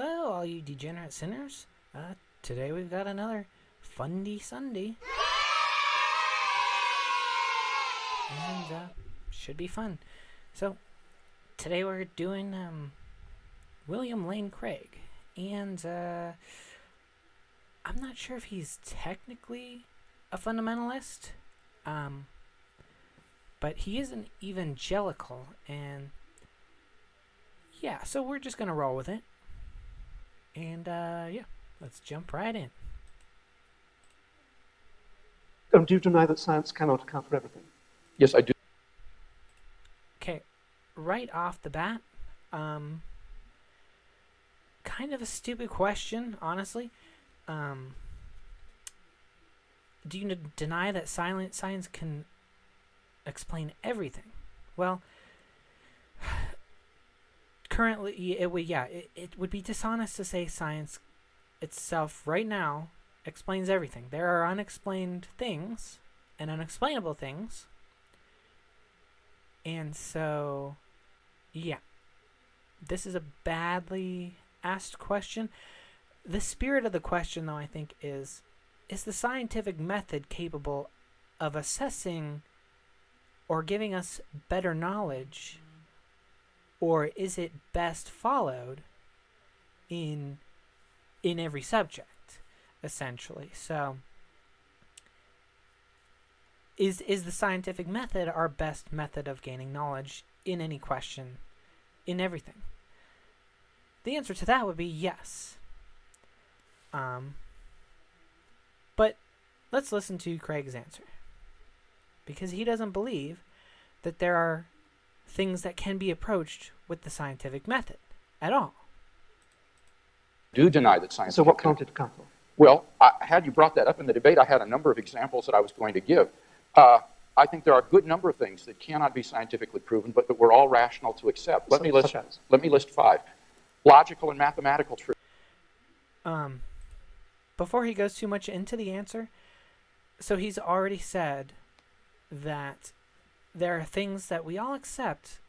Hello, all you degenerate sinners. Today we've got another Fundie Sunday. And, should be fun. So, today we're doing, William Lane Craig. And, I'm not sure if he's technically a fundamentalist, but he is an evangelical, and yeah, so we're just gonna roll with it. And, yeah, let's jump right in. Do you deny that science cannot account for everything? Yes, I do. Okay, right off the bat, kind of a stupid question, honestly. Do you deny that science can explain everything? Well, currently, it would be dishonest to say science itself right now explains everything. There are unexplained things and unexplainable things. And so, yeah, this is a badly asked question. The spirit of the question, though, I think is the scientific method capable of assessing or giving us better knowledge, or is it best followed in every subject, essentially? So, is the scientific method our best method of gaining knowledge in any question, in everything? The answer to that would be yes. But let's listen to Craig's answer, because he doesn't believe that there are things that can be approached with the scientific method at all. Do deny that science. So what can't it account for? Well, had you brought that up in the debate, I had a number of examples that I was going to give. I think there are a good number of things that cannot be scientifically proven, but that we're all rational to accept. Let me list 5. Logical and mathematical truth. Before he goes too much into the answer, so he's already said that there are things that we all accept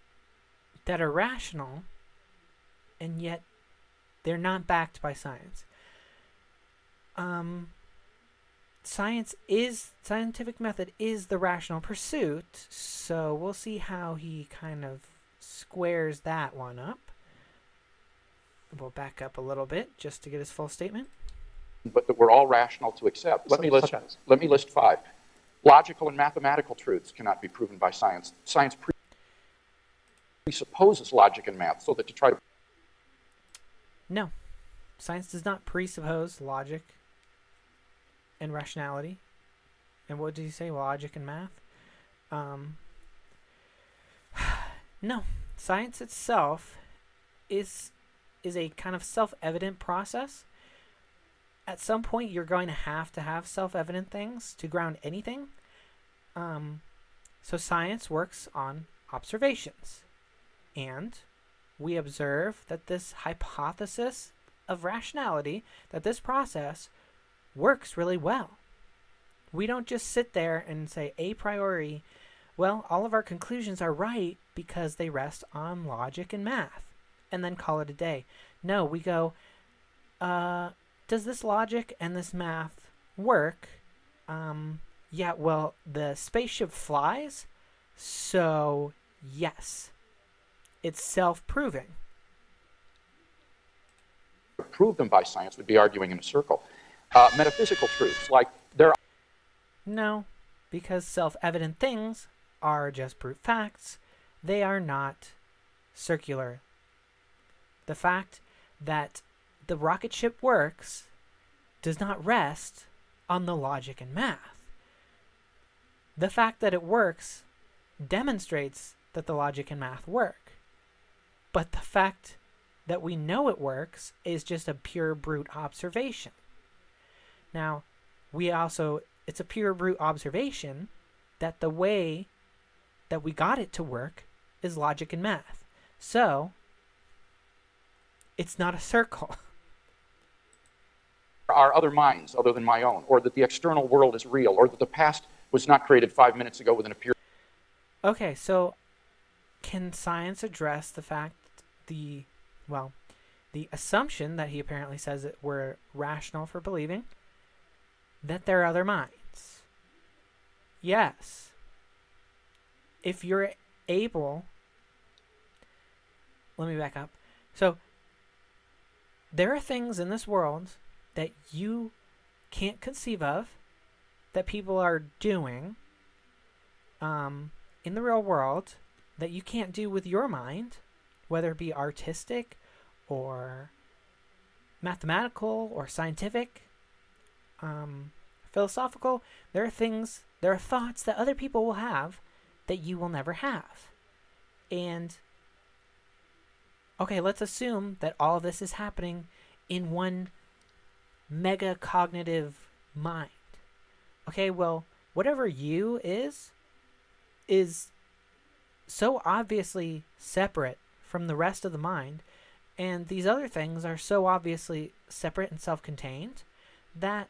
that are rational, and yet they're not backed by science. Scientific method is the rational pursuit, so we'll see how he kind of squares that one up. We'll back up a little bit just to get his full statement. But that we're all rational to accept. Let me list 5. Logical and mathematical truths cannot be proven by science. Science presupposes logic and math, so that to try to... No. Science does not presuppose logic and rationality. And what did you say? Logic and math? No. Science itself is a kind of self-evident process. At some point, you're going to have self-evident things to ground anything. So science works on observations. And we observe that this hypothesis of rationality, that this process works really well. We don't just sit there and say a priori, well, all of our conclusions are right because they rest on logic and math, and then call it a day. No, we go, does this logic and this math work? Yeah, well, the spaceship flies, so yes. It's self-proving. Prove them by science would be arguing in a circle. Metaphysical truths, like there are... No, because self-evident things are just brute facts. They are not circular. The fact that the rocket ship works does not rest on the logic and math. The fact that it works demonstrates that the logic and math work. But the fact that we know it works is just a pure brute observation. Now, it's a pure brute observation that the way that we got it to work is logic and math. So, it's not a circle. There are other minds other than my own, or that the external world is real, or that the past was not created 5 minutes ago within a period. Okay, so can science address the fact the assumption that he apparently says that we're rational for believing that there are other minds. Yes. If you're able, let me back up. So, there are things in this world that you can't conceive of that people are doing in the real world that you can't do with your mind, whether it be artistic or mathematical or scientific, philosophical. There are thoughts that other people will have that you will never have. And okay, let's assume that all of this is happening in one mega cognitive mind. Okay, well, whatever you is so obviously separate from the rest of the mind, and these other things are so obviously separate and self-contained that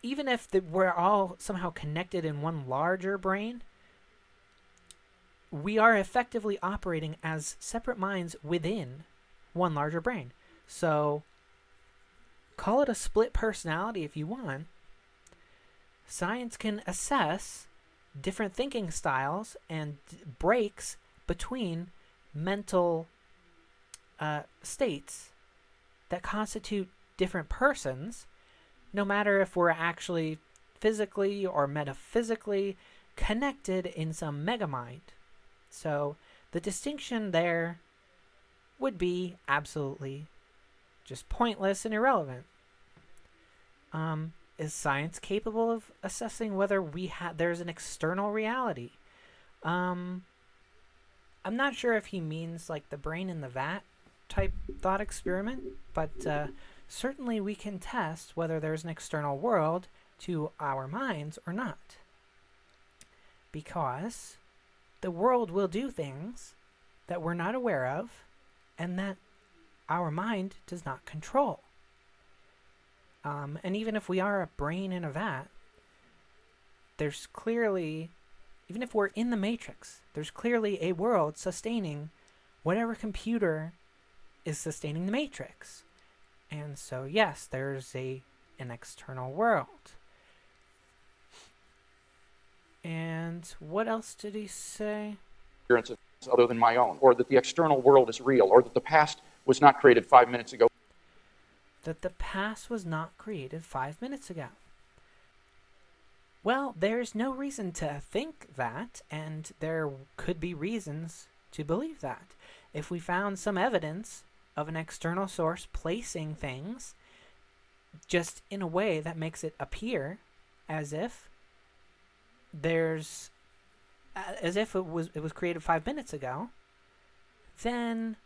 even if we're all somehow connected in one larger brain, we are effectively operating as separate minds within one larger brain. So, call it a split personality if you want. Science can assess different thinking styles and breaks between mental states that constitute different persons, no matter if we're actually physically or metaphysically connected in some megamind. So the distinction there would be absolutely just pointless and irrelevant. Is science capable of assessing whether there's an external reality? I'm not sure if he means like the brain in the vat type thought experiment, but certainly we can test whether there's an external world to our minds or not. Because the world will do things that we're not aware of and that our mind does not control. And even if we are a brain in a vat, there's clearly, even if we're in the matrix, there's clearly a world sustaining whatever computer is sustaining the matrix. And so, yes, there's an external world. And what else did he say? Experiences other than my own, or that the external world is real, or that the past was not created 5 minutes ago. That the past was not created 5 minutes ago. Well, there's no reason to think that, and there could be reasons to believe that. If we found some evidence of an external source placing things just in a way that makes it appear as if it was created 5 minutes ago, then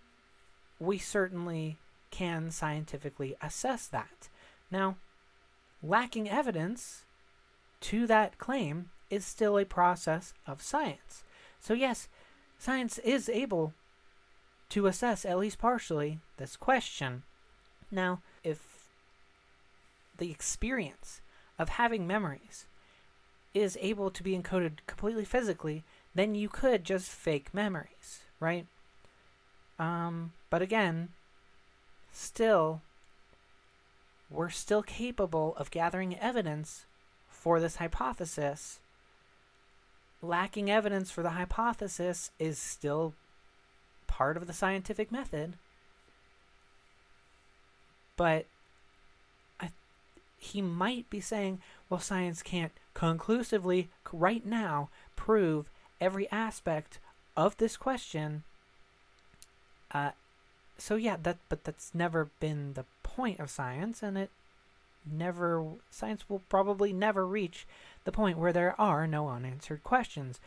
we certainly can scientifically assess that. Now, lacking evidence to that claim is still a process of science. So yes, science is able to assess, at least partially, this question. Now, if the experience of having memories is able to be encoded completely physically, then you could just fake memories, right? But again, we're still capable of gathering evidence for this hypothesis. Lacking evidence for the hypothesis is still part of the scientific method. But he might be saying, well, science can't conclusively right now prove every aspect of this question. So yeah, but that's never been the point of science, and science will probably never reach the point where there are no unanswered questions.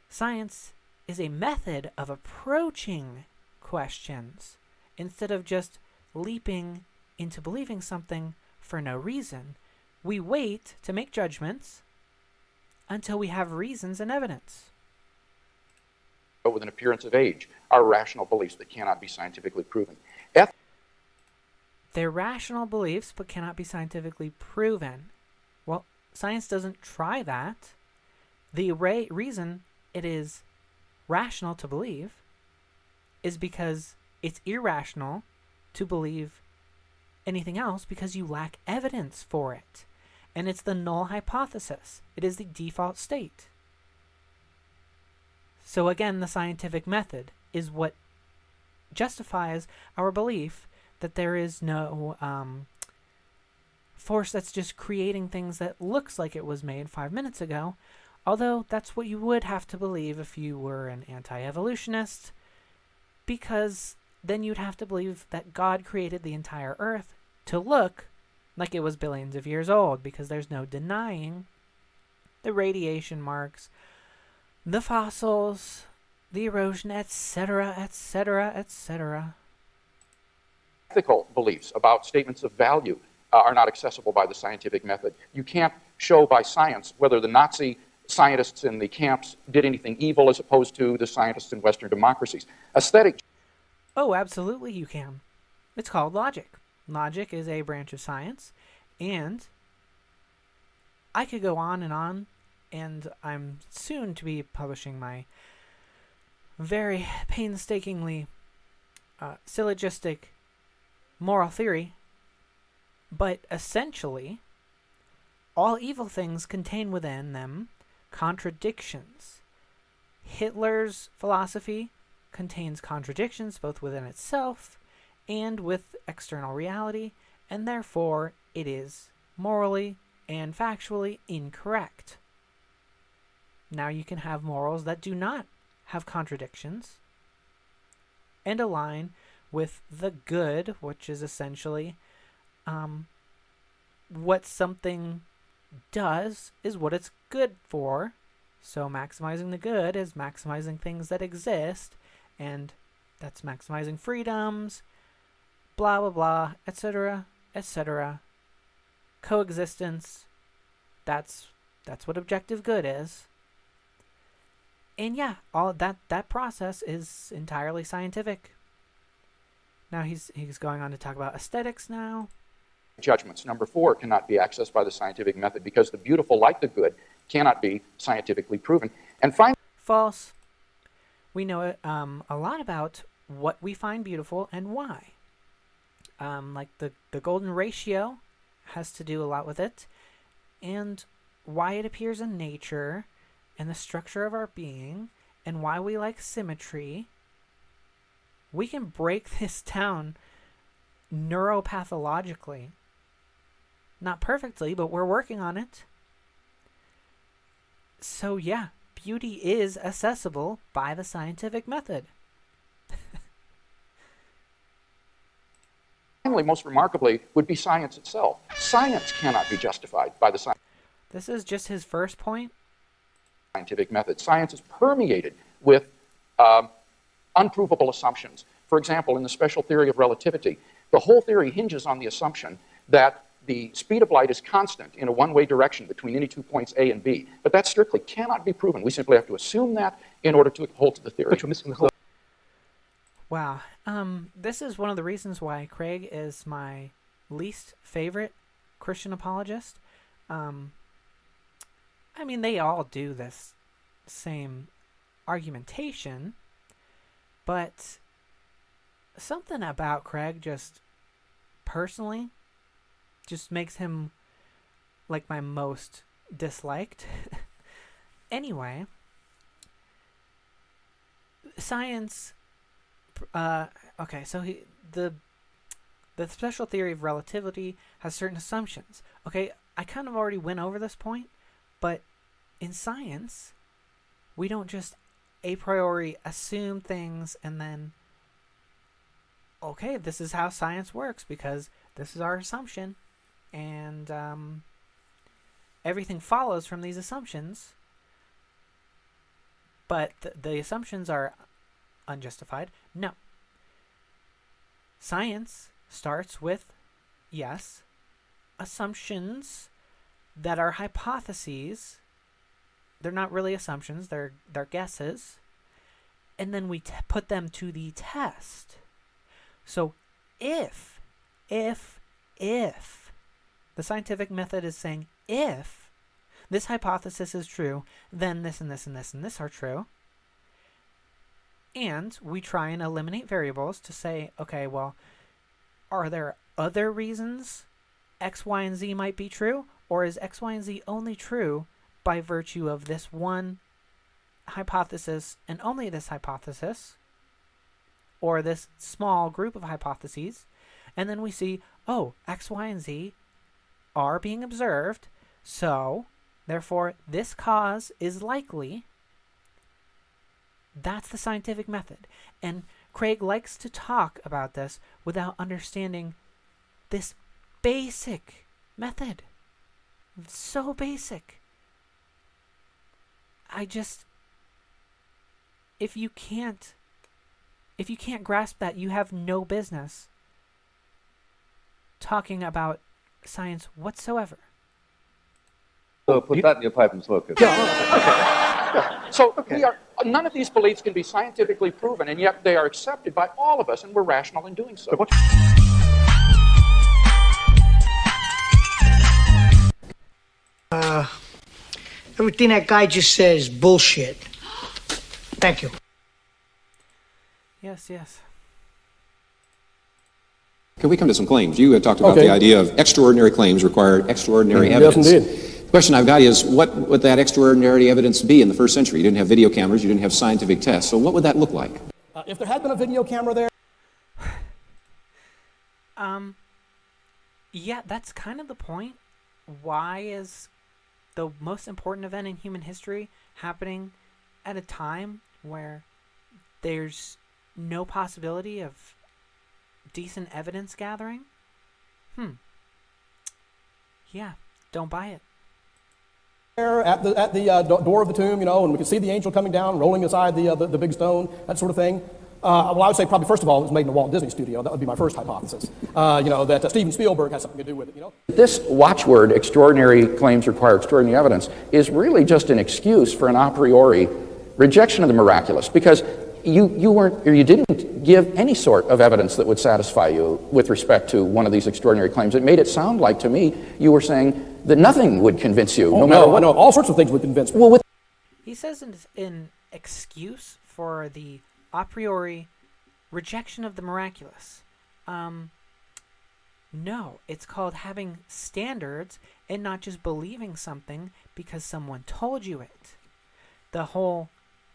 Science is a method of approaching questions instead of just leaping into believing something for no reason. We wait to make judgments until we have reasons and evidence. With an appearance of age, are rational beliefs that cannot be scientifically proven. They're rational beliefs but cannot be scientifically proven. Well, science doesn't try that. The reason it is rational to believe is because It's irrational to believe anything else because you lack evidence for it. And it's the null hypothesis. It is the default state. So again, the scientific method is what justifies our belief that there is no force that's just creating things that looks like it was made 5 minutes ago, although that's what you would have to believe if you were an anti-evolutionist, because then you'd have to believe that God created the entire Earth to look like it was billions of years old, because there's no denying the radiation marks, the fossils, the erosion, etc., etc., etc. Ethical beliefs about statements of value are not accessible by the scientific method. You can't show by science whether the Nazi scientists in the camps did anything evil as opposed to the scientists in Western democracies. Aesthetic. Oh, absolutely you can. It's called logic. Logic is a branch of science, and I could go on, and I'm soon to be publishing my very painstakingly syllogistic moral theory, but essentially, all evil things contain within them contradictions. Hitler's philosophy contains contradictions both within itself and with external reality, and therefore it is morally and factually incorrect. Now you can have morals that do not have contradictions and align with the good, which is essentially what something does is what it's good for. So maximizing the good is maximizing things that exist, and that's maximizing freedoms, blah blah blah, etc., etc. Coexistence, that's what objective good is. And yeah, all that process is entirely scientific. Now he's going on to talk about aesthetics now. Judgments. Number 4 cannot be accessed by the scientific method because the beautiful, like the good, cannot be scientifically proven. And finally, false. We know a lot about what we find beautiful and why. Like the golden ratio has to do a lot with it, and why it appears in nature, and the structure of our being, and why we like symmetry. We can break this down neuropathologically. Not perfectly, but we're working on it. So yeah, beauty is accessible by the scientific method. finally, most remarkably, would be science itself. Science cannot be justified by the This is just his first point. Scientific method. Science is permeated with unprovable assumptions. For example, in the special theory of relativity, the whole theory hinges on the assumption that the speed of light is constant in a one-way direction between any 2 points A and B. But that strictly cannot be proven. We simply have to assume that in order to hold to the theory. But you're missing the whole. Wow. This is one of the reasons why Craig is my least favorite Christian apologist. I mean, they all do this same argumentation, but something about Craig just personally just makes him like my most disliked. Anyway, science. Okay, so the special theory of relativity has certain assumptions. Okay, I kind of already went over this point, but in science, we don't just a priori assume things and then, okay, this is how science works because this is our assumption, and everything follows from these assumptions. But the assumptions are unjustified. No. Science starts with, yes, assumptions that are hypotheses. They're not really assumptions, they're guesses. And then we put them to the test. So if the scientific method is saying if this hypothesis is true, then this and this and this and this are true. And we try and eliminate variables to say, okay, well, are there other reasons X, Y, and Z might be true? Or is X, Y, and Z only true by virtue of this one hypothesis and only this hypothesis? Or this small group of hypotheses? And then we see, oh, X, Y, and Z are being observed, so therefore this cause is likely. That's the scientific method. And Craig likes to talk about this without understanding this basic method. So basic. If you can't grasp that, you have no business talking about science whatsoever. So put that in your pipe and smoke it. So none of these beliefs can be scientifically proven, and yet they are accepted by all of us, and we're rational in doing so. Everything that guy just says is bullshit. Thank you. Yes. Can we come to some claims? You had talked about the idea of extraordinary claims require extraordinary evidence. Yes, indeed. The question I've got is, what would that extraordinary evidence be in the first century? You didn't have video cameras, you didn't have scientific tests, so what would that look like? If there had been a video camera there. Yeah, that's kind of the point. Why is the most important event in human history happening at a time where there's no possibility of decent evidence gathering? Yeah, don't buy it. At the door of the tomb, and we could see the angel coming down, rolling aside the big stone, that sort of thing. Well, I would say probably first of all, it was made in a Walt Disney studio. That would be my first hypothesis. That Steven Spielberg has something to do with it. This watchword, extraordinary claims require extraordinary evidence, is really just an excuse for an a priori rejection of the miraculous, because you didn't give any sort of evidence that would satisfy you with respect to one of these extraordinary claims. It made it sound like, to me, you were saying that nothing would convince you, no matter what. No, all sorts of things would convince me. He says in excuse for the a priori rejection of the miraculous. No, it's called having standards and not just believing something because someone told you it. The whole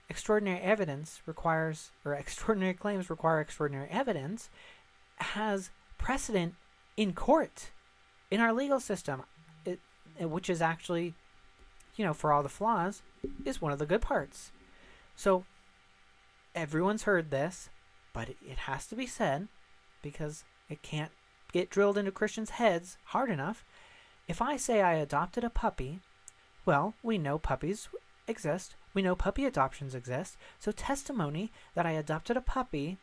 extraordinary evidence requires, or extraordinary claims require extraordinary evidence, has precedent in court, in our legal system, which is actually, for all the flaws, is one of the good parts. So everyone's heard this, but it has to be said because it can't get drilled into Christians' heads hard enough. If I say I adopted a puppy, well, we know puppies exist. We know puppy adoptions exist. So testimony that I adopted a puppy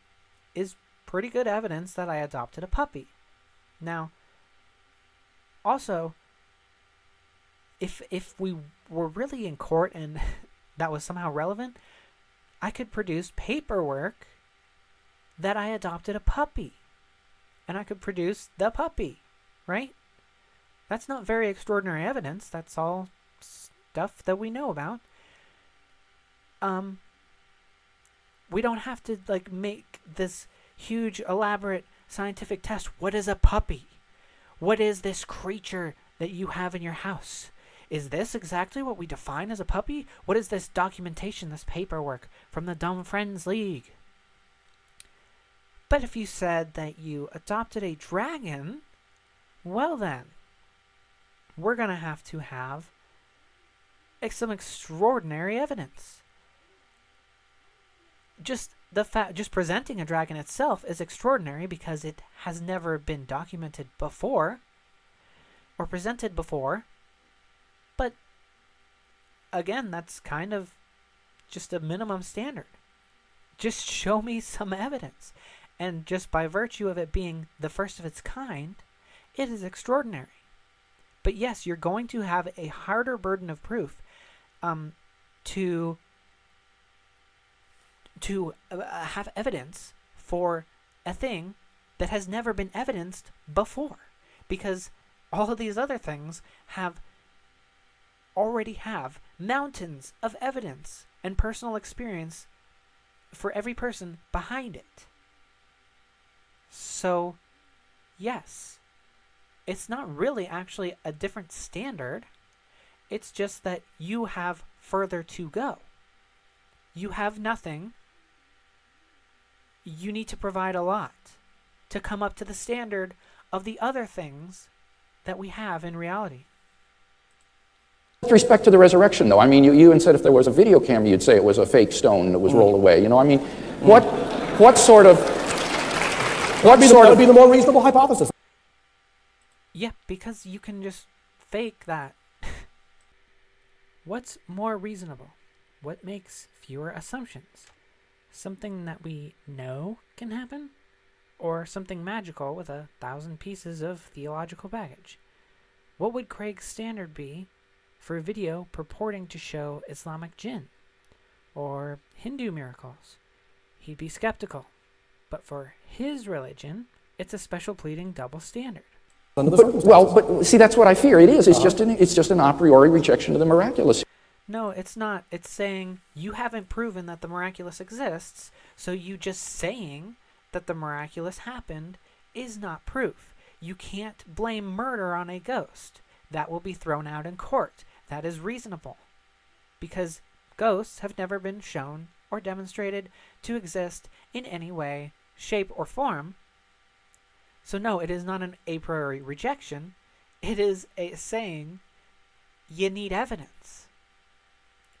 is pretty good evidence that I adopted a puppy. Now, also, if we were really in court and that was somehow relevant, I could produce paperwork that I adopted a puppy. And I could produce the puppy, right? That's not very extraordinary evidence. That's all stuff that we know about. We don't have to make this huge, elaborate scientific test. What is a puppy? What is this creature that you have in your house? Is this exactly what we define as a puppy? What is this documentation, this paperwork from the Dumb Friends League? But if you said that you adopted a dragon, well then, we're going to have some extraordinary evidence. Just presenting a dragon itself is extraordinary because it has never been documented before or presented before. But again, that's kind of just a minimum standard. Just show me some evidence. And just by virtue of it being the first of its kind, it is extraordinary. But yes, you're going to have a harder burden of proof to have evidence for a thing that has never been evidenced before, because all of these other things already have mountains of evidence and personal experience for every person behind it. So, yes, it's not really actually a different standard. It's just that you have further to go. You have nothing. You need to provide a lot to come up to the standard of the other things that we have in reality. With respect to the resurrection, though, I mean, you and said if there was a video camera, you'd say it was a fake stone that was rolled away. You know, I mean, what sort of... That would be the more reasonable hypothesis. Yeah, because you can just fake that. What's more reasonable? What makes fewer assumptions? Something that we know can happen? Or something magical with 1,000 pieces of theological baggage? What would Craig's standard be for a video purporting to show Islamic jinn or Hindu miracles? He'd be skeptical. But for his religion, it's a special pleading double standard. But see, that's what I fear. It is. It's just an a priori rejection of the miraculous. No, it's not. It's saying you haven't proven that the miraculous exists, so you just saying that the miraculous happened is not proof. You can't blame murder on a ghost. That will be thrown out in court. That is reasonable. Because ghosts have never been shown or demonstrated to exist in any way, shape, or form. So no, it is not an a priori rejection. It is a saying you need evidence.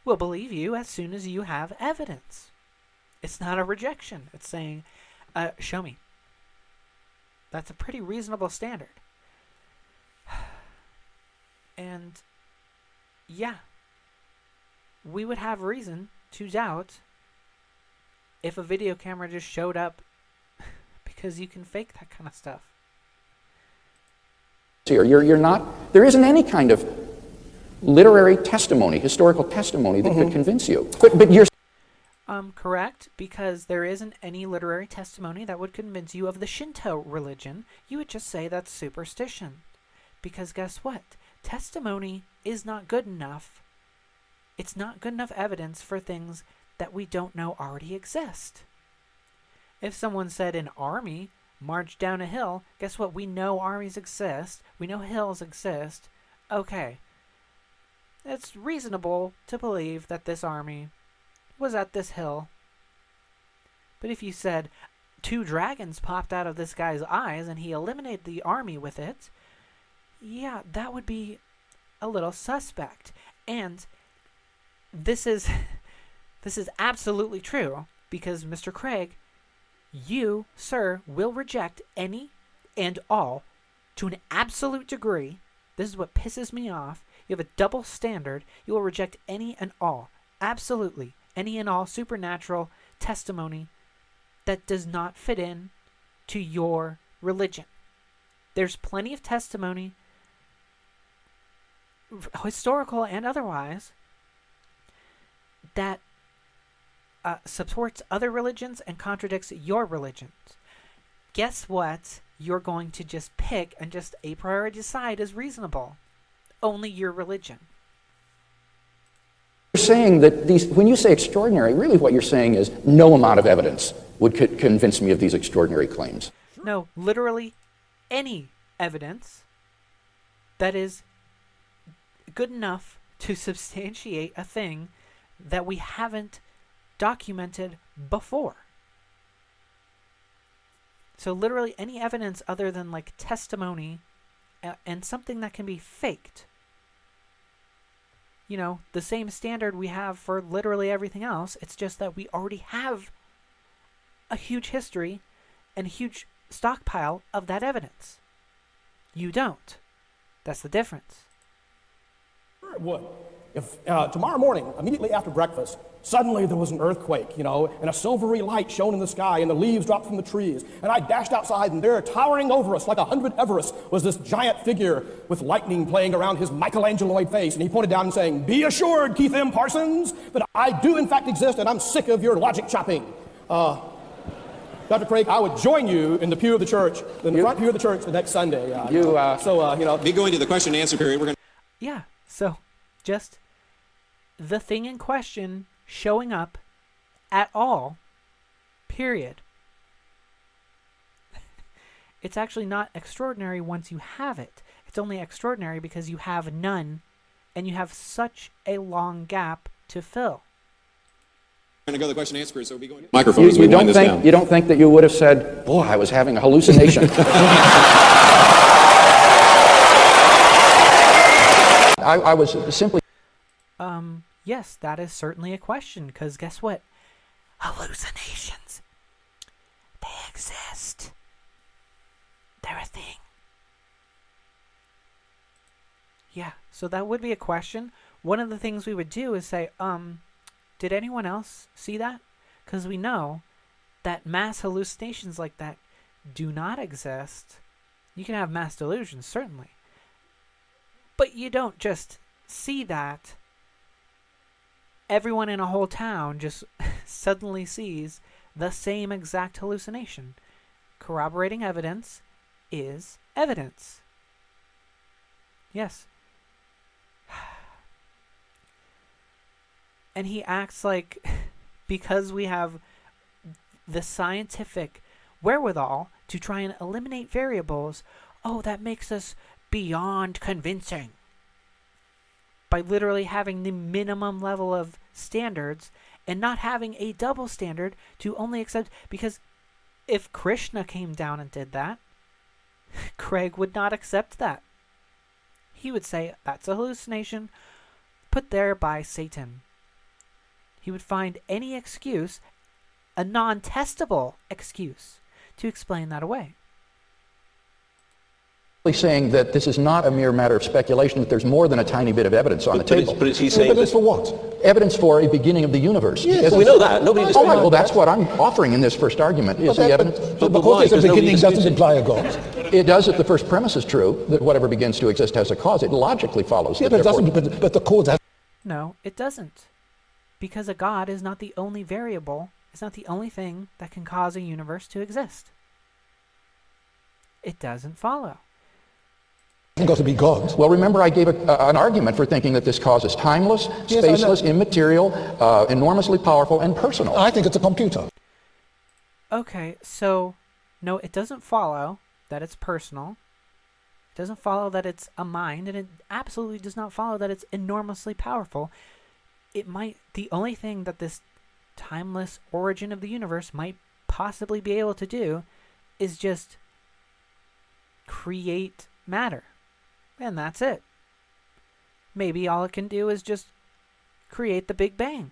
We'll believe you as soon as you have evidence. It's not a rejection. It's saying, show me. That's a pretty reasonable standard. And yeah, we would have reason to doubt if a video camera just showed up because you can fake that kind of stuff. You're not, there isn't any kind of literary testimony, historical testimony that could convince you. But you're... Correct, because there isn't any literary testimony that would convince you of the Shinto religion. You would just say that's superstition. Because guess what? Testimony is not good enough. It's not good enough evidence for things that we don't know already exist. If someone said an army marched down a hill, guess what? We know armies exist. We know hills exist. Okay. It's reasonable to believe that this army was at this hill. But if you said 2 dragons popped out of this guy's eyes and he eliminated the army with it, yeah, that would be a little suspect. And this is absolutely true because Mr. Craig, you, sir, will reject any and all to an absolute degree. This is what pisses me off. You have a double standard. You will reject any and all, absolutely, any and all supernatural testimony that does not fit in to your religion. There's plenty of testimony, historical and otherwise, that supports other religions and contradicts your religions. Guess what? You're going to just pick and just a priori decide is reasonable. Only your religion. You're saying that when you say extraordinary, really what you're saying is no amount of evidence would convince me of these extraordinary claims. No, literally any evidence that is good enough to substantiate a thing that we haven't documented before. So literally any evidence other than like testimony and something that can be faked. You know, the same standard we have for literally everything else. It's just that we already have a huge history and a huge stockpile of that evidence. You don't. That's the difference. Sure it would. If tomorrow morning, immediately after breakfast, suddenly there was an earthquake, and a silvery light shone in the sky, and the leaves dropped from the trees, and I dashed outside, and there, towering over us like 100 Everests, was this giant figure with lightning playing around his Michelangeloid face, and he pointed down and saying, "Be assured, Keith M. Parsons, that I do in fact exist, and I'm sick of your logic chopping." Dr. Craig, I would join you in the pew of the church, in the front pew of the church the next Sunday. Me going to the question and answer period, we're going to... Yeah, so just the thing in question showing up at all period. It's actually not extraordinary once you have it. It's only extraordinary because you have none, and you have such a long gap to fill. Going to go to the question and answer, so we'll be going microphone as we wind this down. You don't think that you would have said, boy, I was having a hallucination. I was simply... Yes, that is certainly a question, because guess what? Hallucinations. They exist. They're a thing. Yeah, so that would be a question. One of the things we would do is say, did anyone else see that? Because we know that mass hallucinations like that do not exist. You can have mass delusions, certainly. But you don't just see that. Everyone in a whole town just suddenly sees the same exact hallucination. Corroborating evidence is evidence. Yes. And he acts like because we have the scientific wherewithal to try and eliminate variables, oh, that makes us beyond convincing. By literally having the minimum level of standards and not having a double standard to only accept, because if Krishna came down and did that, Craig would not accept that. He would say, that's a hallucination put there by Satan. He would find any excuse, a non-testable excuse, to explain that away. saying that this is not a mere matter of speculation, that there's more than a tiny bit of evidence on the table. But is he saying Evidence for what? Evidence for a beginning of the universe. Yes, we know that. Nobody All right, well, that's what I'm offering in this first argument, is the evidence. But why? because there's a Because nobody beginning doesn't disputes it. imply a God. It does if the first premise is true, that whatever begins to exist has a cause. It logically follows. Yeah, that but it therefore- doesn't. But the cause has. No, it doesn't. Because a God is not the only variable, it's not the only thing that can cause a universe to exist. It doesn't follow. Hasn't got to be God. Well, remember I gave an argument for thinking that this cause is timeless, Yes, I know. spaceless, immaterial, enormously powerful, and personal. I think it's a computer. Okay, so no, it doesn't follow that it's personal. It doesn't follow that it's a mind, and it absolutely does not follow that it's enormously powerful. It might, the only thing that this timeless origin of the universe might possibly be able to do is just create matter. And that's it. Maybe all it can do is just create the Big Bang.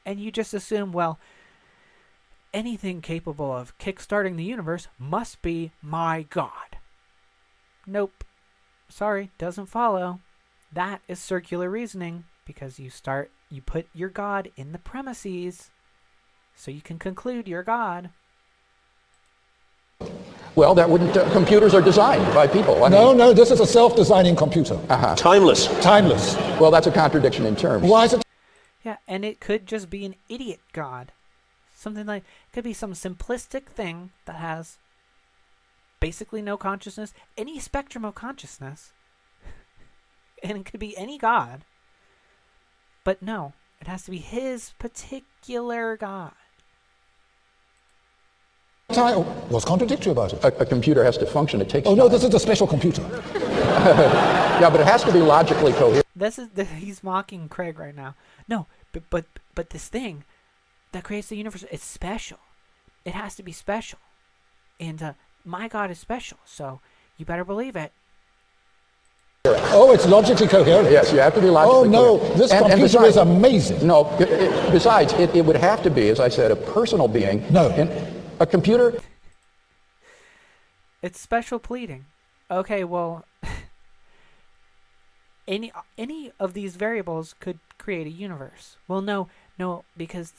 And you just assume, well, anything capable of kickstarting the universe must be my God. Nope. Sorry, doesn't follow. That is circular reasoning, because you put your God in the premises, so you can conclude your God. Well, that wouldn't. Computers are designed by people. No, this is a self-designing computer. Timeless. Timeless. Well, that's a contradiction in terms. Why is it? Yeah, and it could just be an idiot God. Something like, it could be some simplistic thing that has basically no consciousness, any spectrum of consciousness, and it could be any God. But no, it has to be his particular God. What's contradictory about it? A computer has to function. It takes Oh no, time. this is a special computer. Yeah, but it has to be logically coherent. He's mocking Craig right now. No, but this thing that creates the universe, it's special. It has to be special. And my God is special, so you better believe it. Oh, it's logically coherent. Yes, you have to be logically Oh coherent. no, this And computer besides- is amazing. No, besides, it would have to be, as I said, a personal being. No. And a computer. It's special pleading. Okay, well, any of these variables could create a universe. Well, no, because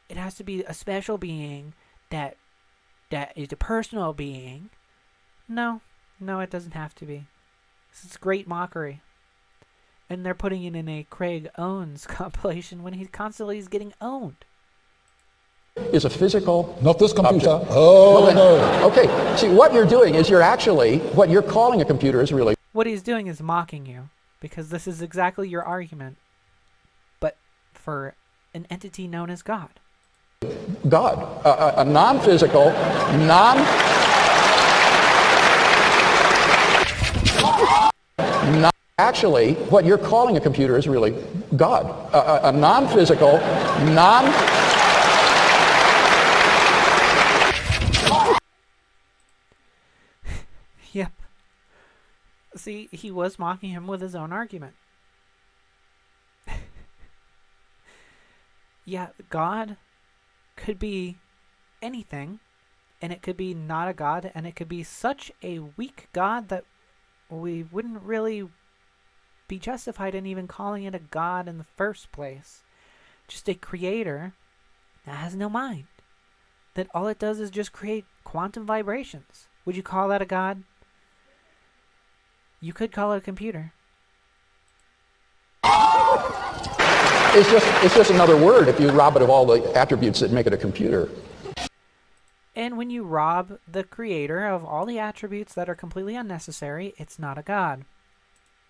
it has to be a special being that is a personal being. No, it doesn't have to be. This is great mockery. And they're putting it in a Craig owns compilation when he constantly is getting owned. Is a physical. Not this computer. object. Oh Well, then- no. Okay, see, what you're doing is what you're calling a computer is really. What he's doing is mocking you, because this is exactly your argument, but for an entity known as God? God, a non-physical, actually, what you're calling a computer is really God. A non-physical, Yep. See, he was mocking him with his own argument. Yeah, God could be anything, and it could be not a God, and it could be such a weak God that we wouldn't really be justified in even calling it a God in the first place. Just a creator that has no mind. That all it does is just create quantum vibrations. Would you call that a God? You could call it a computer. It's just another word if you rob it of all the attributes that make it a computer. And when you rob the creator of all the attributes that are completely unnecessary, it's not a God.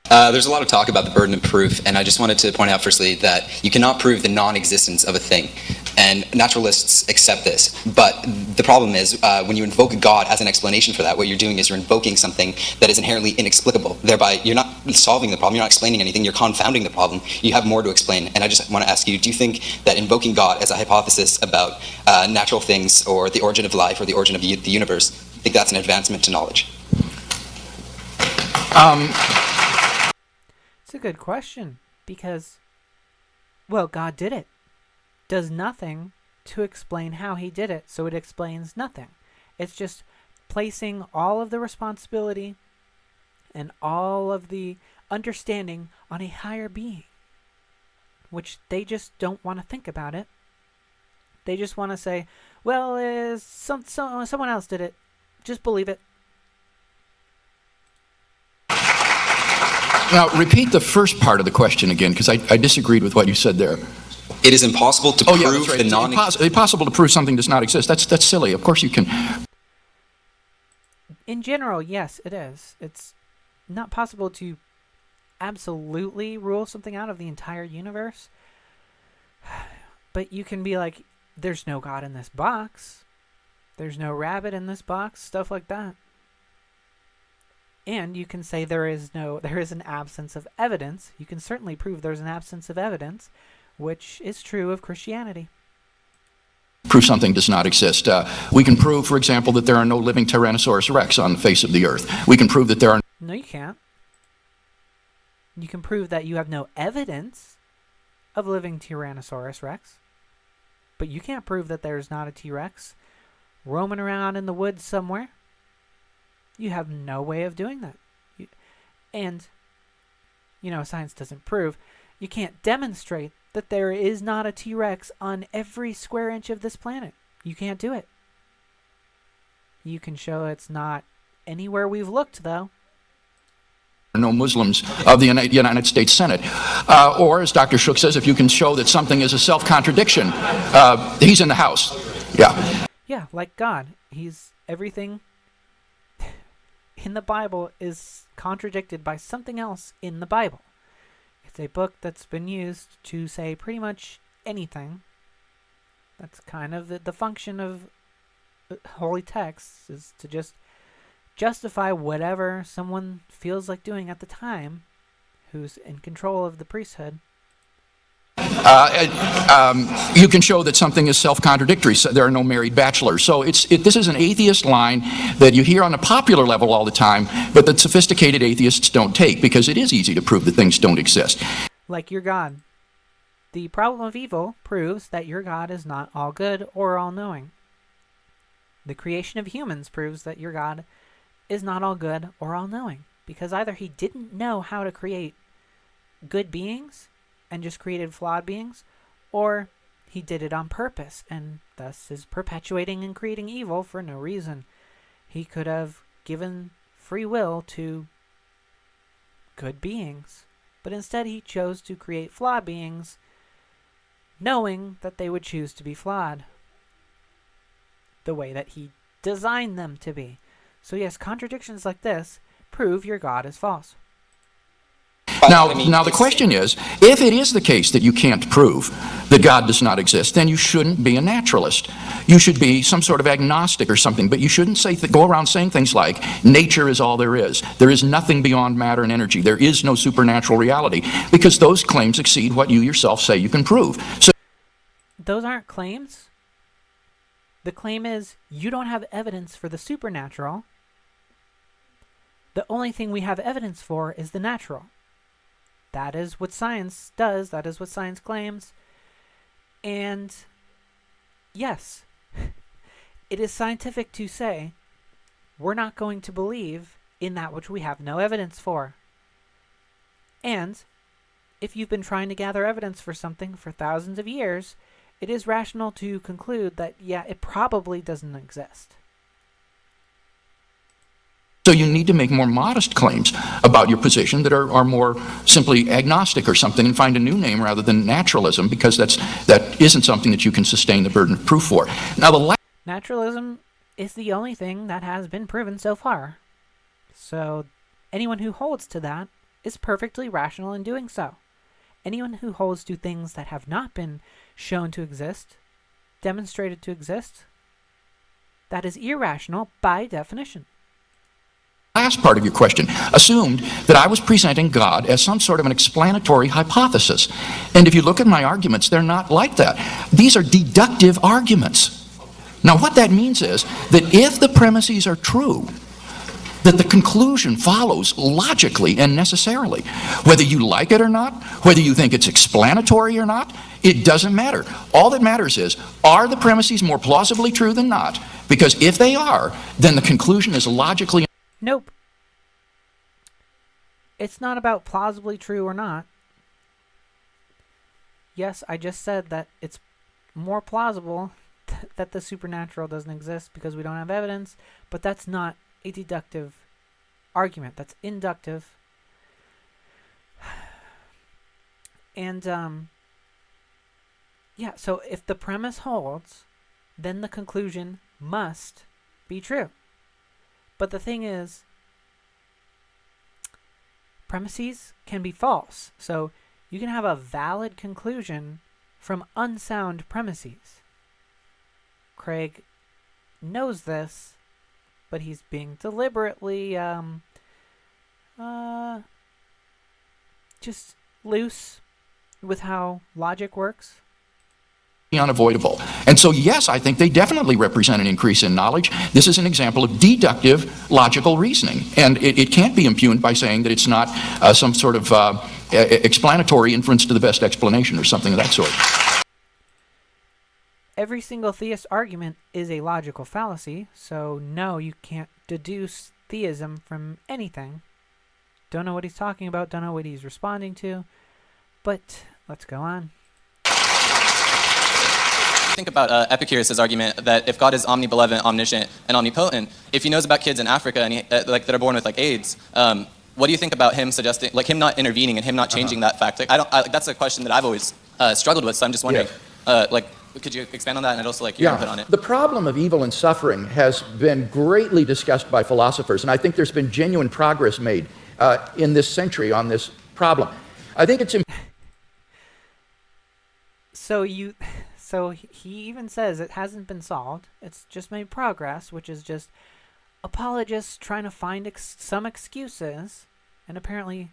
There's a lot of talk about the burden of proof, and I just wanted to point out firstly that you cannot prove the non-existence of a thing, and naturalists accept this. But the problem is when you invoke God as an explanation for that, what you're doing is you're invoking something that is inherently inexplicable. Thereby, you're not solving the problem, you're not explaining anything, you're confounding the problem. You have more to explain. And I just want to ask you, do you think that invoking God as a hypothesis about natural things or the origin of life or the origin of the universe, think that's an advancement to knowledge? It's a good question because, well, God did it. Does nothing to explain how he did it, so it explains nothing. It's just placing all of the responsibility and all of the understanding on a higher being, which they just don't want to think about it. They just want to say, well, someone else did it. Just believe it. Now, repeat the first part of the question again, because I disagreed with what you said there. It is impossible to prove the non... It's impossible to prove something does not exist. That's silly. Of course you can. In general, yes, it is. It's not possible to absolutely rule something out of the entire universe. But you can be like, there's no God in this box. There's no rabbit in this box. Stuff like that. And you can say there is an absence of evidence. You can certainly prove there's an absence of evidence, which is true of Christianity. Prove something does not exist. We can prove, for example, that there are no living Tyrannosaurus rex on the face of the earth. We can prove that there are... No, you can't. You can prove that you have no evidence of living Tyrannosaurus rex, but you can't prove that there's not a T-Rex roaming around in the woods somewhere. You have no way of doing that. And, science doesn't prove. You can't demonstrate that there is not a T-Rex on every square inch of this planet. You can't do it. You can show it's not anywhere we've looked, though. No Muslims of the United States Senate. Or, as Dr. Shook says, if you can show that something is a self-contradiction, he's in the House. Yeah. Yeah, like God. He's everything in the Bible is contradicted by something else in the Bible. It's a book that's been used to say pretty much anything. That's kind of the function of holy texts, is to just justify whatever someone feels like doing at the time who's in control of the priesthood. You can show that something is self-contradictory. So there are no married bachelors. So this is an atheist line that you hear on a popular level all the time, but that sophisticated atheists don't take, because it is easy to prove that things don't exist. Like your God. The problem of evil proves that your God is not all good or all-knowing. The creation of humans proves that your God is not all good or all-knowing, because either he didn't know how to create good beings and just created flawed beings, or he did it on purpose and thus is perpetuating and creating evil for no reason. He could have given free will to good beings, but instead he chose to create flawed beings, knowing that they would choose to be flawed the way that he designed them to be. So yes, contradictions like this prove your God is false. Now the question is, if it is the case that you can't prove that God does not exist, then you shouldn't be a naturalist. You should be some sort of agnostic or something, but you shouldn't go around saying things like, nature is all there is. There is nothing beyond matter and energy. There is no supernatural reality, because those claims exceed what you yourself say you can prove. So those aren't claims. The claim is you don't have evidence for the supernatural. The only thing we have evidence for is the natural. That is what science does. That is what science claims. And yes, it is scientific to say we're not going to believe in that which we have no evidence for. And if you've been trying to gather evidence for something for thousands of years, it is rational to conclude that, yeah, it probably doesn't exist. So you need to make more modest claims about your position that are more simply agnostic or something, and find a new name rather than naturalism, because that isn't something that you can sustain the burden of proof for. Now, naturalism is the only thing that has been proven so far. So anyone who holds to that is perfectly rational in doing so. Anyone who holds to things that have not been shown to exist, demonstrated to exist, that is irrational by definition. Last part of your question assumed that I was presenting God as some sort of an explanatory hypothesis. And if you look at my arguments, they're not like that. These are deductive arguments. Now, what that means is that if the premises are true, that the conclusion follows logically and necessarily. Whether you like it or not, whether you think it's explanatory or not, it doesn't matter. All that matters is, are the premises more plausibly true than not? Because if they are, then the conclusion is logically... Nope. It's not about plausibly true or not. Yes, I just said that it's more plausible that the supernatural doesn't exist because we don't have evidence, but that's not a deductive argument. That's inductive. And, yeah, so if the premise holds, then the conclusion must be true. But the thing is, premises can be false. So you can have a valid conclusion from unsound premises. Craig knows this, but he's being deliberately just loose with how logic works. Unavoidable. And so, yes, I think they definitely represent an increase in knowledge. This is an example of deductive logical reasoning. And it can't be impugned by saying that it's not some sort of explanatory inference to the best explanation or something of that sort. Every single theist argument is a logical fallacy, so no, you can't deduce theism from anything. Don't know what he's talking about, don't know what he's responding to, but let's go on. Think about Epicurus' argument that if God is omnibenevolent, omniscient, and omnipotent, if he knows about kids in Africa and that are born with AIDS, what do you think about him suggesting, him not intervening and him not changing that fact? That's a question that I've always struggled with. So I'm just wondering, could you expand on that, and I'd also like your input on it? The problem of evil and suffering has been greatly discussed by philosophers, and I think there's been genuine progress made in this century on this problem. I think it's So he even says it hasn't been solved. It's just made progress, which is just apologists trying to find some excuses, and apparently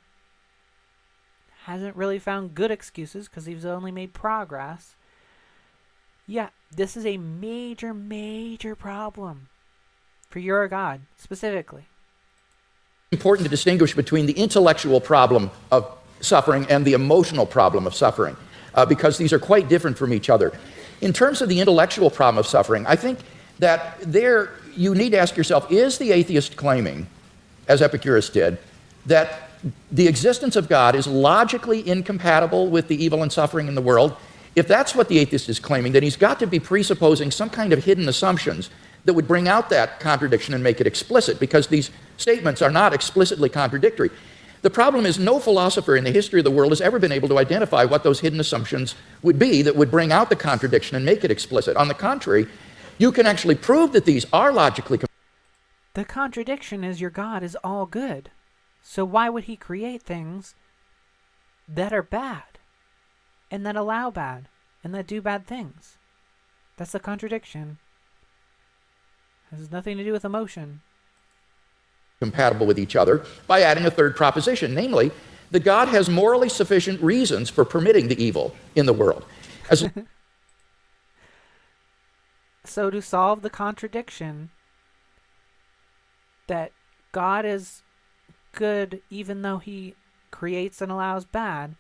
hasn't really found good excuses because he's only made progress. Yeah, this is a major, major problem for your God, specifically. important to distinguish between the intellectual problem of suffering and the emotional problem of suffering, because these are quite different from each other. In terms of the intellectual problem of suffering, I think that there you need to ask yourself, is the atheist claiming, as Epicurus did, that the existence of God is logically incompatible with the evil and suffering in the world? If that's what the atheist is claiming, then he's got to be presupposing some kind of hidden assumptions that would bring out that contradiction and make it explicit, because these statements are not explicitly contradictory. The problem is no philosopher in the history of the world has ever been able to identify what those hidden assumptions would be that would bring out the contradiction and make it explicit. On the contrary, you can actually prove that these are logically compatible. The contradiction is your God is all good. So why would he create things that are bad and that allow bad and that do bad things. That's the contradiction. It has nothing to do with emotion. Compatible with each other by adding a third proposition, namely, that God has morally sufficient reasons for permitting the evil in the world. So to solve the contradiction that God is good even though he creates and allows bad,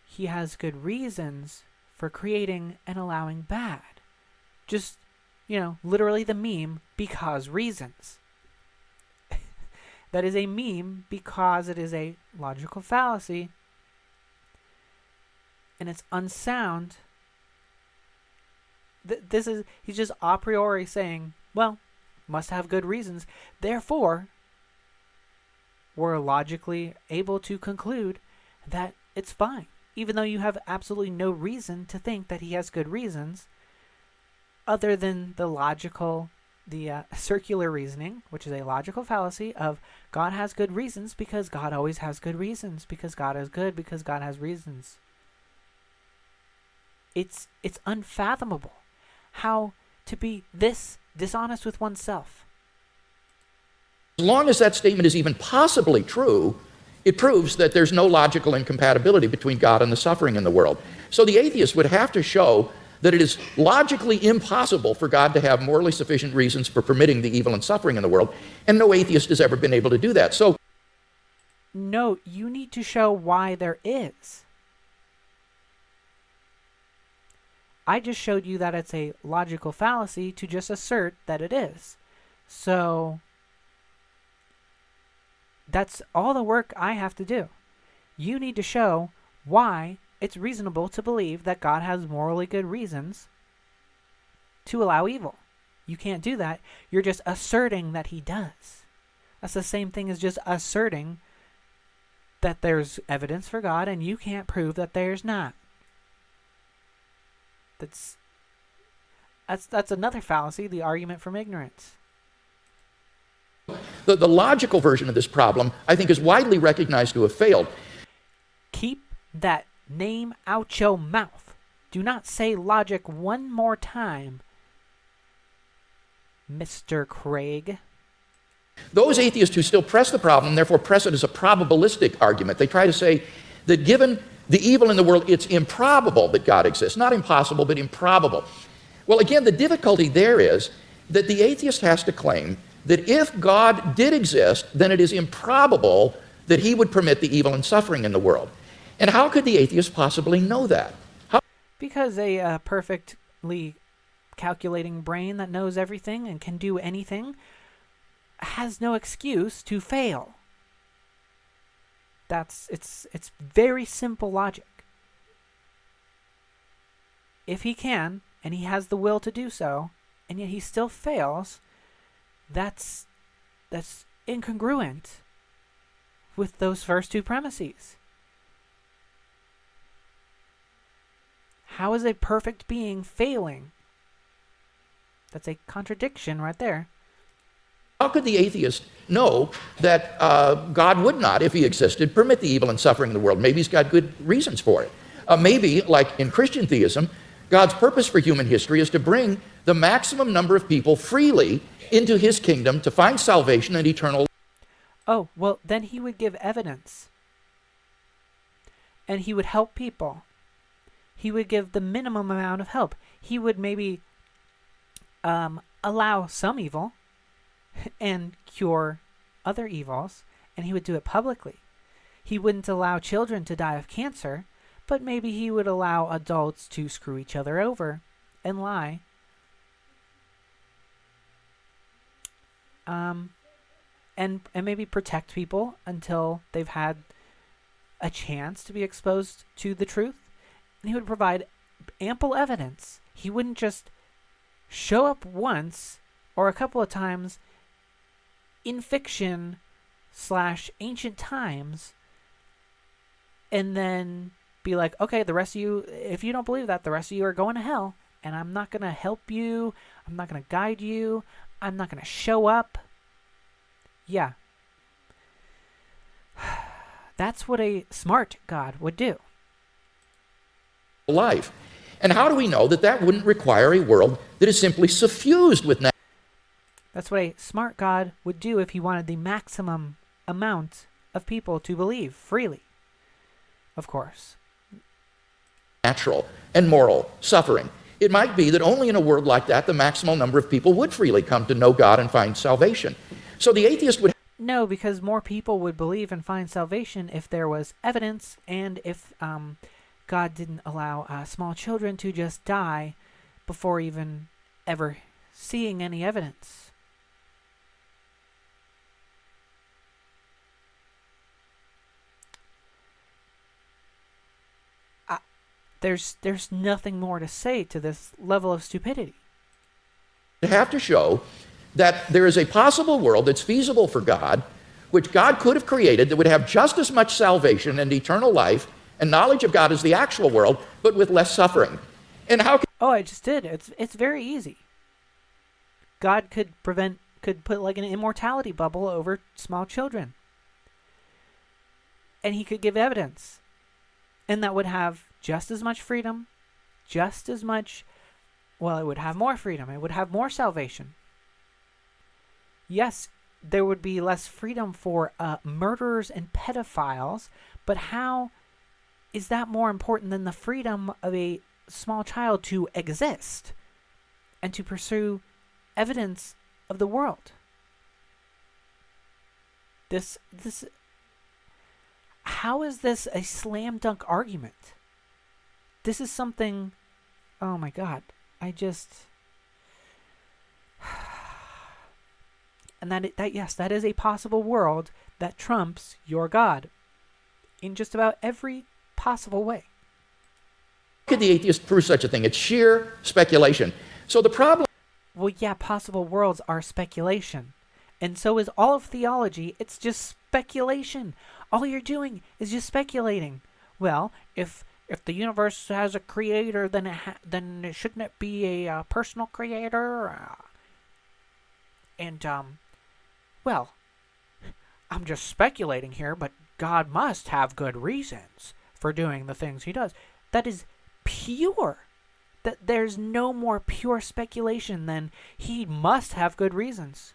he has good reasons for creating and allowing bad. Just, literally the meme, because reasons. That is a meme because it is a logical fallacy and it's unsound. He's just a priori saying, well, must have good reasons. Therefore, we're logically able to conclude that it's fine, even though you have absolutely no reason to think that he has good reasons other than the circular reasoning, which is a logical fallacy of God has good reasons because God always has good reasons, because God is good, because God has reasons. It's unfathomable how to be this dishonest with oneself. As long as that statement is even possibly true, it proves that there's no logical incompatibility between God and the suffering in the world. So the atheist would have to show that it is logically impossible for God to have morally sufficient reasons for permitting the evil and suffering in the world, and no atheist has ever been able to do that. So, no, you need to show why there is. I just showed you that it's a logical fallacy to just assert that it is. So, that's all the work I have to do. You need to show why it's reasonable to believe that God has morally good reasons to allow evil. You can't do that. You're just asserting that he does. That's the same thing as just asserting that there's evidence for God and you can't prove that there's not. That's another fallacy, the argument from ignorance. The logical version of this problem, I think, is widely recognized to have failed. Keep that name out your mouth. Do not say logic one more time, Mr. Craig. Those atheists who still press the problem, therefore press it as a probabilistic argument. They try to say that given the evil in the world, it's improbable that God exists. Not impossible, but improbable. Well, again, the difficulty there is that the atheist has to claim that if God did exist, then it is improbable that he would permit the evil and suffering in the world. And how could the atheist possibly know that? Because a perfectly calculating brain that knows everything and can do anything has no excuse to fail. It's very simple logic. If he can, and he has the will to do so, and yet he still fails, that's incongruent with those first two premises. How is a perfect being failing? That's a contradiction right there. How could the atheist know that God would not, if he existed, permit the evil and suffering in the world? Maybe he's got good reasons for it. Maybe, like in Christian theism, God's purpose for human history is to bring the maximum number of people freely into his kingdom to find salvation and eternal life. Oh, well, then he would give evidence. And he would help people. He would give the minimum amount of help. He would maybe allow some evil and cure other evils, and he would do it publicly. He wouldn't allow children to die of cancer, but maybe he would allow adults to screw each other over and lie. And maybe protect people until they've had a chance to be exposed to the truth. And he would provide ample evidence. He wouldn't just show up once or a couple of times in fiction / ancient times and then be like, okay, the rest of you, if you don't believe that, the rest of you are going to hell, and I'm not going to help you, I'm not going to guide you, I'm not going to show up. Yeah. That's what a smart God would do. Life. And how do we know that that wouldn't require a world that is simply suffused with That's what a smart God would do if he wanted the maximum amount of people to believe freely. Of course. natural and moral suffering? It might be that only in a world like that the maximal number of people would freely come to know God and find salvation. So the atheist would... No, because more people would believe and find salvation if there was evidence, and if God didn't allow small children to just die before even ever seeing any evidence. There's nothing more to say to this level of stupidity. have to show that there is a possible world that's feasible for God, which God could have created, that would have just as much salvation and eternal life and knowledge of God as the actual world, but with less suffering. And how can... Oh, I just did. It's very easy. God could put like an immortality bubble over small children. And he could give evidence. And that would have just as much freedom, just as much, well, it would have more freedom. It would have more salvation. Yes, there would be less freedom for murderers and pedophiles, but how is that more important than the freedom of a small child to exist and to pursue evidence of the world? How is this a slam dunk argument? This is something, oh my God, and that is a possible world that trumps your God in just about every possible way. How could the atheist prove such a thing? It's sheer speculation. So the problem... Well, yeah, possible worlds are speculation. And so is all of theology. It's just speculation. All you're doing is just speculating. Well, if the universe has a creator, then shouldn't it be a personal creator? Well, I'm just speculating here, but God must have good reasons for doing the things he does. That is pure. That there's no more pure speculation than he must have good reasons.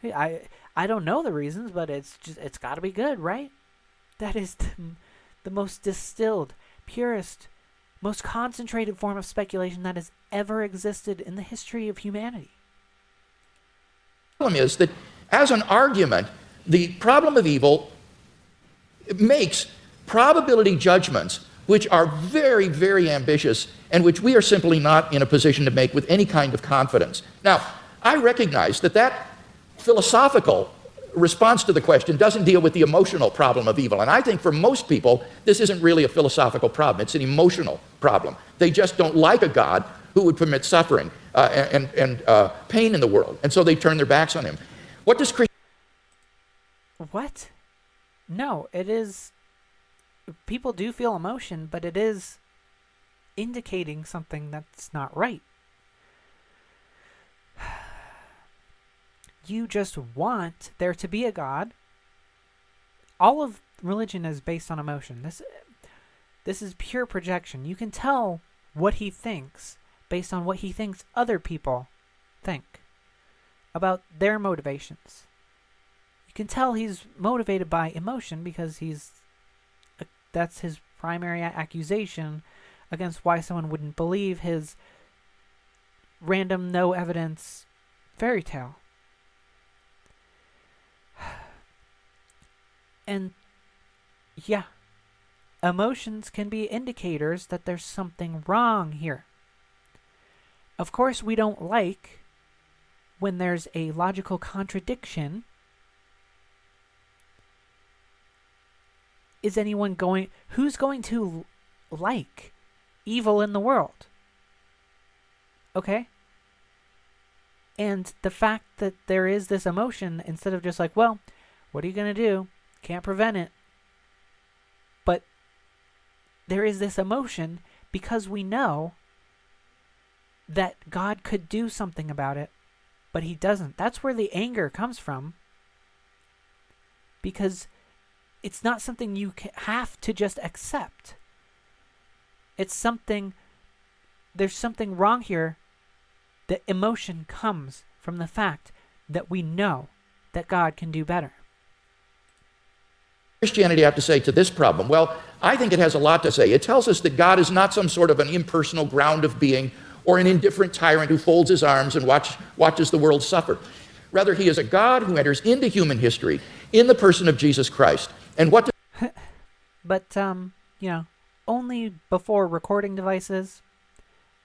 I don't know the reasons, but it's got to be good, right? That is the most distilled, purest, most concentrated form of speculation that has ever existed in the history of humanity. The problem is that as an argument, the problem of evil makes probability judgments which are very, very ambitious and which we are simply not in a position to make with any kind of confidence. Now, I recognize that philosophical response to the question doesn't deal with the emotional problem of evil. And I think for most people, this isn't really a philosophical problem. It's an emotional problem. They just don't like a God who would permit suffering and pain in the world. And so they turn their backs on him. What does Christianity... What? No, it is... People do feel emotion, but it is indicating something that's not right. You just want there to be a God. All of religion is based on emotion. This is pure projection. You can tell what he thinks based on what he thinks other people think about their motivations. You can tell he's motivated by emotion because that's his primary accusation against why someone wouldn't believe his random, no evidence fairy tale. And yeah, emotions can be indicators that there's something wrong here. Of course, we don't like when there's a logical contradiction. Who's going to like evil in the world? Okay? And the fact that there is this emotion, instead of just like, well, what are you going to do? Can't prevent it. But there is this emotion because we know that God could do something about it, but he doesn't. That's where the anger comes from. Because it's not something you have to just accept. It's something, there's something wrong here. The emotion comes from the fact that we know that God can do better. Christianity have to say to this problem? Well, I think it has a lot to say. It tells us that God is not some sort of an impersonal ground of being or an indifferent tyrant who folds his arms and watches the world suffer. Rather, he is a God who enters into human history in the person of Jesus Christ. And what But, you know, only before recording devices,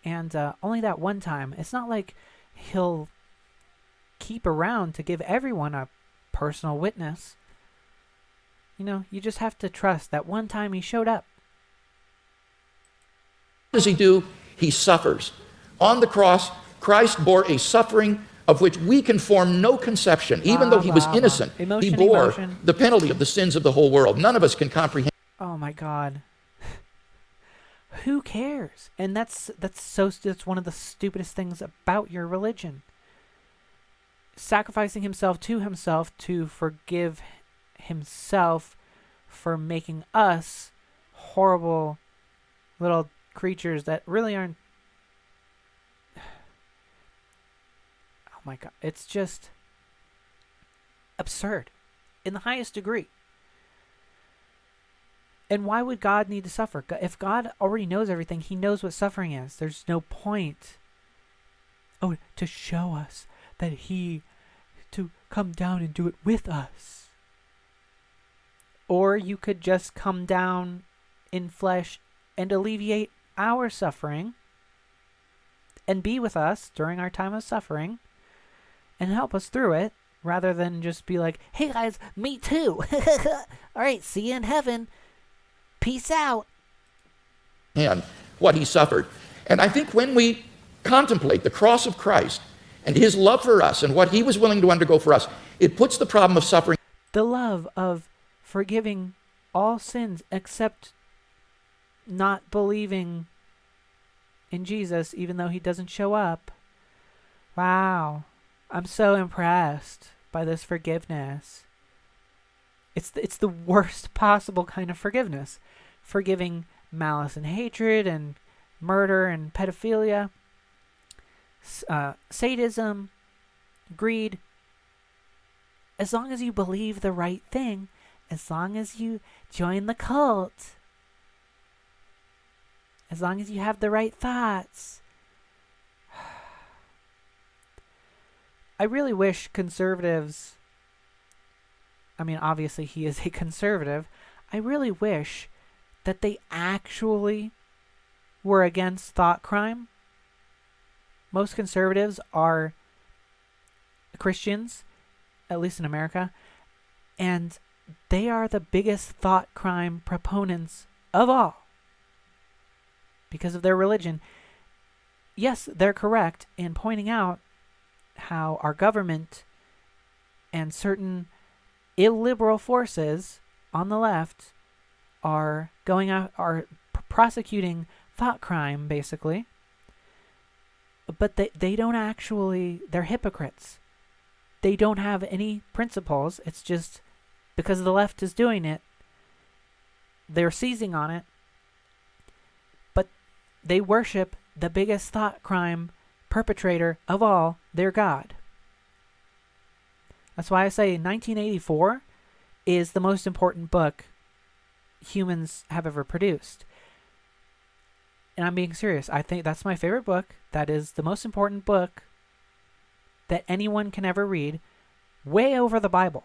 and only that one time. It's not like he'll keep around to give everyone a personal witness. You know, you just have to trust that one time he showed up. does he do? He suffers. On the cross, Christ bore a suffering of which we can form no conception. Even though he was innocent, he bore the penalty of the sins of the whole world. None of us can comprehend. Oh my God. Who cares? And that's one of the stupidest things about your religion. Sacrificing himself to forgive himself for making us horrible little creatures that really aren't. Oh my God. It's just absurd in the highest degree. And why would God need to suffer? If God already knows everything, he knows what suffering is. There's no point. Oh, to show us that to come down and do it with us. Or you could just come down in flesh and alleviate our suffering and be with us during our time of suffering and help us through it, rather than just be like, hey guys, me too. All right, see you in heaven. Peace out. And what he suffered. And I think when we contemplate the cross of Christ and his love for us and what he was willing to undergo for us, it puts the problem of suffering. The love of forgiving all sins except not believing in Jesus, even though he doesn't show up. Wow. I'm so impressed by this forgiveness. It's the worst possible kind of forgiveness. Forgiving malice and hatred and murder and pedophilia, sadism, greed. As long as you believe the right thing, as long as you join the cult, as long as you have the right thoughts. I really wish conservatives, I mean, obviously he is a conservative, I really wish that they actually were against thought crime. Most conservatives are Christians, at least in America, and they are the biggest thought crime proponents of all because of their religion. Yes, they're correct in pointing out how our government and certain illiberal forces on the left are prosecuting thought crime, basically. But they don't actually, they're hypocrites. They don't have any principles. It's just because the left is doing it, they're seizing on it. But they worship the biggest thought crime perpetrator of all, their God. That's why I say 1984 is the most important book humans have ever produced. And I'm being serious. I think that's my favorite book. That is the most important book that anyone can ever read, way over the Bible.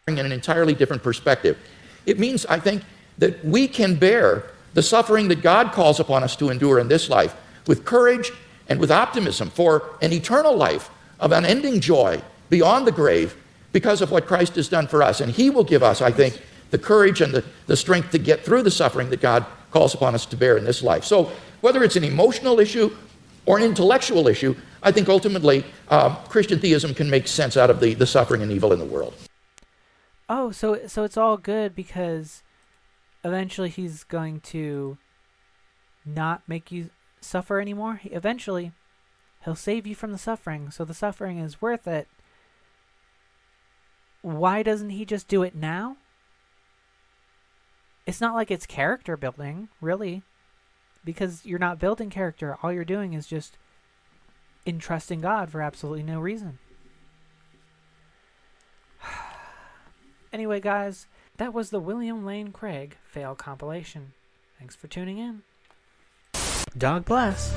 In an entirely different perspective. It means, I think, that we can bear the suffering that God calls upon us to endure in this life with courage and with optimism for an eternal life of unending joy beyond the grave because of what Christ has done for us. And he will give us, I think, the courage and the strength to get through the suffering that God calls upon us to bear in this life. So whether it's an emotional issue or an intellectual issue, I think ultimately Christian theism can make sense out of the suffering and evil in the world. Oh, so it's all good because eventually he's going to not make you suffer anymore. Eventually, he'll save you from the suffering, so the suffering is worth it. why doesn't he just do it now? It's not like it's character building, really, because you're not building character. All you're doing is just entrusting God for absolutely no reason. Anyway, guys, that was the William Lane Craig fail compilation. Thanks for tuning in. God bless.